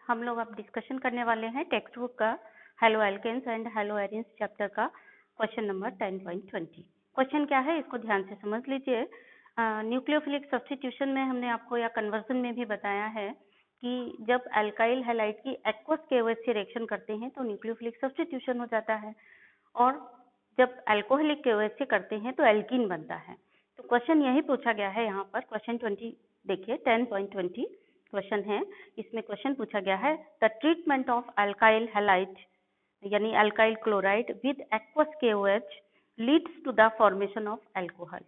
हम लोग अब डिस्कशन करने वाले हैं टेक्स्ट बुक का haloalkanes and haloarenes chapter का क्वेश्चन नंबर 10.20। क्वेश्चन क्या है इसको ध्यान से समझ लीजिए। न्यूक्लियोफिलिक सब्स्टिट्यूशन में हमने आपको या कन्वर्जन में भी बताया है कि जब अल्काइल हैलाइड की एक्वस केओएच से रिएक्शन करते हैं तो न्यूक्लियोफिलिक सब्स्टिट्यूशन हो जाता है, और जब अल्कोहलिक केओएच से करते हैं तो एल्कीन बनता है। तो क्वेश्चन यही पूछा गया है यहाँ पर। क्वेश्चन 20 देखिए, 10.20 क्वेश्चन है। इसमें क्वेश्चन पूछा गया है the treatment of alkyl halide यानी alkyl chloride with aqueous KOH leads to the formation of alcohol,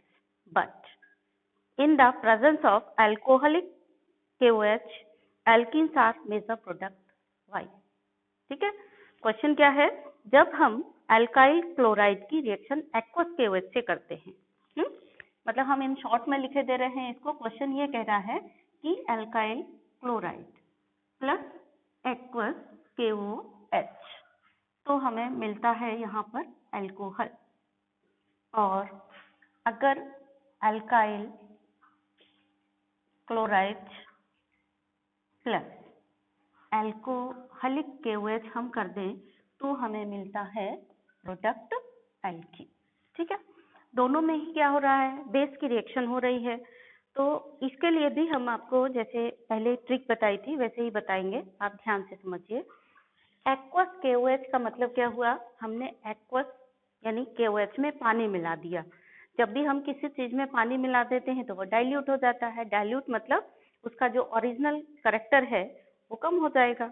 but in the presence of alcoholic KOH alkenes are major product why. ठीक है, question क्या है, जब हम अल्काइल क्लोराइड की reaction aqueous KOH से करते हैं, मतलब हम इन शॉर्ट में लिखे दे रहे हैं इसको। क्वेश्चन ये कह रहा है कि alkyl chloride plus aqueous KOH तो हमें मिलता है यहाँ पर अल्कोहल, और अगर alkyl chloride plus alcoholic KOH हम कर दें तो हमें मिलता है प्रोडक्ट एल्कीन। ठीक है, दोनों में ही क्या हो रहा है, बेस की रिएक्शन हो रही है। तो इसके लिए भी हम आपको जैसे पहले ट्रिक बताई थी वैसे ही बताएंगे, आप ध्यान से समझिए। एक्वस KOH का मतलब क्या हुआ, हमने एक्वस यानी KOH में पानी मिला दिया। जब भी हम किसी चीज में पानी मिला देते हैं तो वो डाइल्यूट हो जाता है। डाइल्यूट मतलब उसका जो ओरिजिनल कैरेक्टर है वो कम हो जाएगा।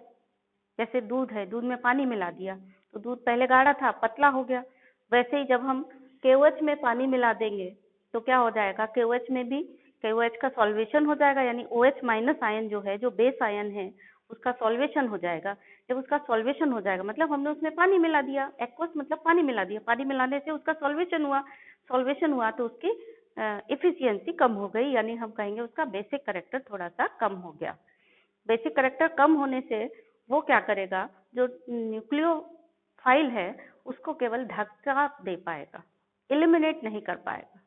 जैसे दूध है, दूध में पानी मिला दिया तो दूध पहले गाढ़ा था, पतला हो गया। वैसे ही जब हम KOH में पानी मिला देंगे तो क्या हो जाएगा, KOH में भी KOH का सॉल्वेशन हो जाएगा, यानी OH माइनस आयन जो है, जो बेस आयन है, उसका सॉल्वेशन हो जाएगा। जब उसका सॉल्वेशन हो जाएगा मतलब हमने उसमें पानी मिला दिया, एक्वस मतलब पानी मिला दिया, पानी मिलाने से उसका सॉल्वेशन हुआ, सॉल्वेशन हुआ तो उसकी एफिशिएंसी कम हो गई, यानी हम कहेंगे उसका बेसिक कैरेक्टर थोड़ा सा कम हो गया। बेसिक कैरेक्टर कम होने से वो क्या करेगा, जो न्यूक्लियोफाइल है उसको केवल धक्का दे पाएगा, एलिमिनेट नहीं कर पाएगा,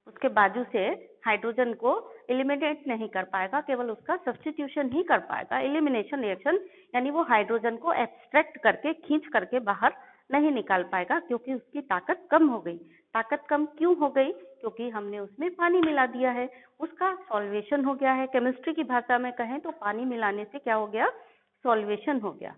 उसके बाजू से हाइड्रोजन को एलिमिनेट नहीं कर पाएगा, केवल उसका सब्स्टिट्यूशन ही कर पाएगा। एलिमिनेशन रिएक्शन यानी वो हाइड्रोजन को एक्सट्रैक्ट करके खींच करके बाहर नहीं निकाल पाएगा, क्योंकि उसकी ताकत कम हो गई। ताकत कम क्यों हो गई, क्योंकि हमने उसमें पानी मिला दिया है, उसका सॉल्वेशन हो गया है। केमिस्ट्री की भाषा में कहें तो पानी मिलाने से क्या हो गया, सॉल्वेशन हो गया।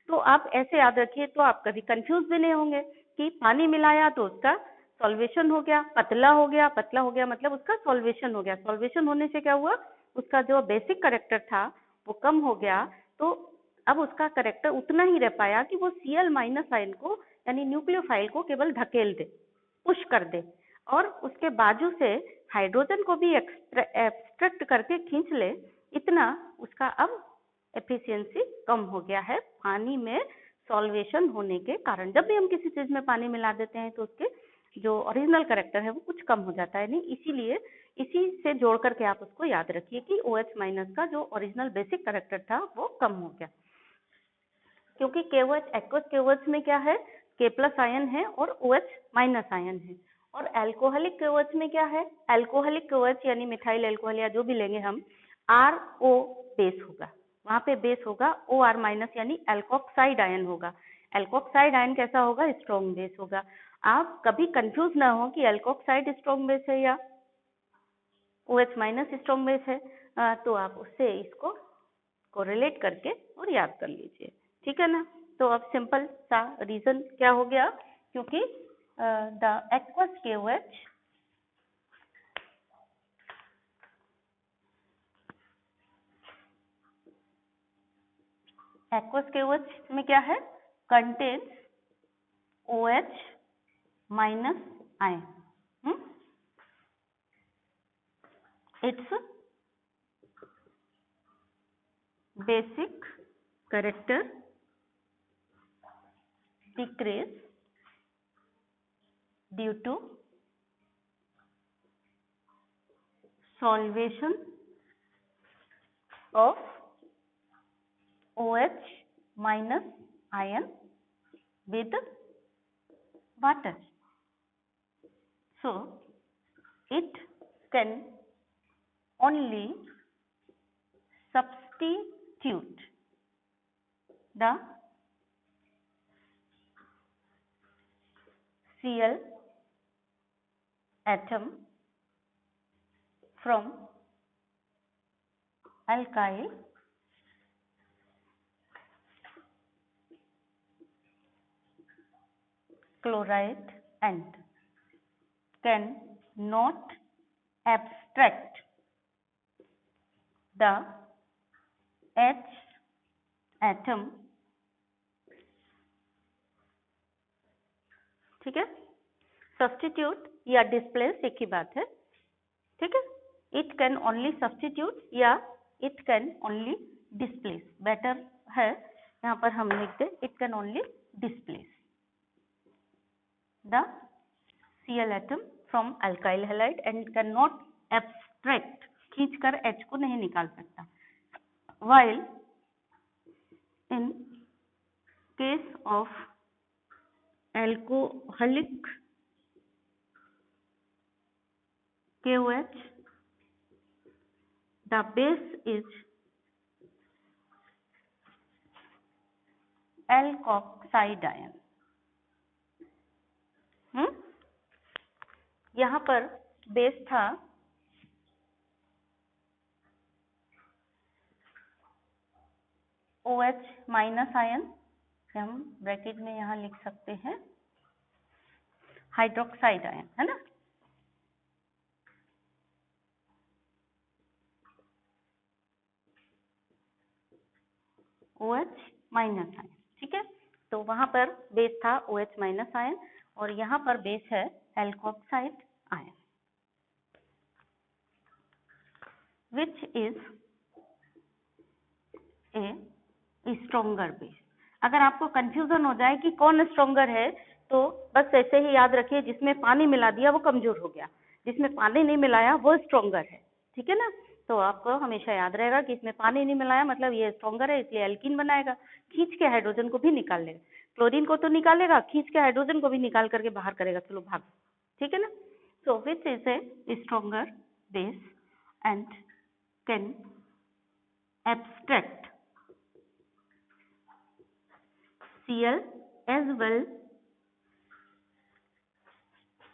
तो आप ऐसे याद रखिए, तो आप कभी कंफ्यूज भी नहीं होंगे कि पानी मिलाया तो उसका सॉल्वेशन हो गया, पतला हो गया, पतला हो गया मतलब उसका सॉल्वेशन हो गया। सॉल्वेशन होने से क्या हुआ, उसका जो बेसिक कैरेक्टर था वो कम हो गया, तो अब उसका कैरेक्टर उतना ही रह पाया कि वो Cl माइनस आयन को यानी न्यूक्लियोफाइल को केवल धकेल दे, पुश कर दे, और उसके बाजू से हाइड्रोजन को भी एक्सट्रैक्ट करके खींच ले। इतना उसका अब एफिशिएंसी कम हो गया है पानी में सॉल्वेशन होने के कारण। जब भी हम किसी चीज में पानी मिला देते हैं तो उसके जो ओरिजिनल कैरेक्टर है वो कुछ कम हो जाता है। नहीं, इसीलिए इसी से जोड़ करके आप उसको याद रखिए कि OH माइनस का जो ओरिजिनल बेसिक कैरेक्टर था वो कम हो गया, क्योंकि KOH एक्वस KOH में क्या है, K प्लस आयन है और OH माइनस आयन है। और अल्कोहलिक KOH में क्या है, अल्कोहलिक KOH यानी मिथाइल अल्कोहल या जो भी लेंगे हम, RO बेस होगा, वहां पे बेस होगा OR माइनस यानी अल्कोक्साइड आयन होगा। अल्कोक्साइड आयन कैसा होगा, स्ट्रॉन्ग बेस होगा। आप कभी कंफ्यूज ना हो कि अल्कोक्साइड स्ट्रॉन्ग बेस है या OH माइनस स्ट्रॉन्ग बेस है, तो आप उससे इसको कोरिलेट करके और याद कर लीजिए। ठीक है ना। तो अब सिंपल सा रीजन क्या हो गया, क्योंकि the aqueous KOH aqueous KOH में क्या है, contains OH minus ion. It's basic character decrease due to solvation of OH minus ion with water. So it can only substitute substitute the Cl atom from alkyl chloride and can not abstract the H atom, ठीक है। Substitute या displace एक ही बात है, ठीक है। It can only substitute या it can only displace, better है यहाँ पर हम लिखते it can only displace the Cl atom from alkyl halide and cannot abstract, खींचकर H को नहीं निकाल सकता। While in case of alcoholic KOH, the base is alkoxide ion। यहाँ पर बेस था OH माइनस आयन, हम ब्रैकेट में यहाँ लिख सकते हैं हाइड्रोक्साइड आयन, है ना। OH माइनस आयन, ठीक है। तो वहां पर बेस था OH माइनस आयन और यहाँ पर बेस है alkoxide ion, which is a stronger base। अगर आपको कंफ्यूजन हो जाए कि कौन स्ट्रोंगर है तो बस ऐसे ही याद रखिए, जिसमें पानी मिला दिया वो कमजोर हो गया, जिसमें पानी नहीं मिलाया वो स्ट्रोंगर है, ठीक है ना। तो आपको हमेशा याद रहेगा कि इसमें पानी नहीं मिलाया मतलब ये स्ट्रोंगर है, इसलिए एल्कीन बनाएगा, खींच के हाइड्रोजन को भी निकाल लेगा, क्लोरीन को तो निकालेगा, खींच के हाइड्रोजन को भी निकाल करके बाहर करेगा, चलो भाग, ठीक है ना। So which is a stronger base and can abstract Cl as well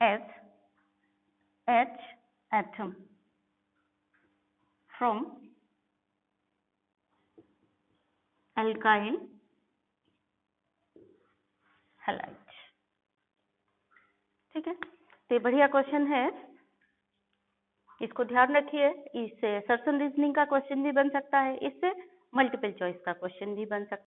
as H atom from alkyl halide, ठीक है। तो ये बढ़िया क्वेश्चन है, इसको ध्यान रखिए। इससे सर्सन रीजनिंग का क्वेश्चन भी बन सकता है, इससे मल्टीपल चॉइस का क्वेश्चन भी बन सकता है।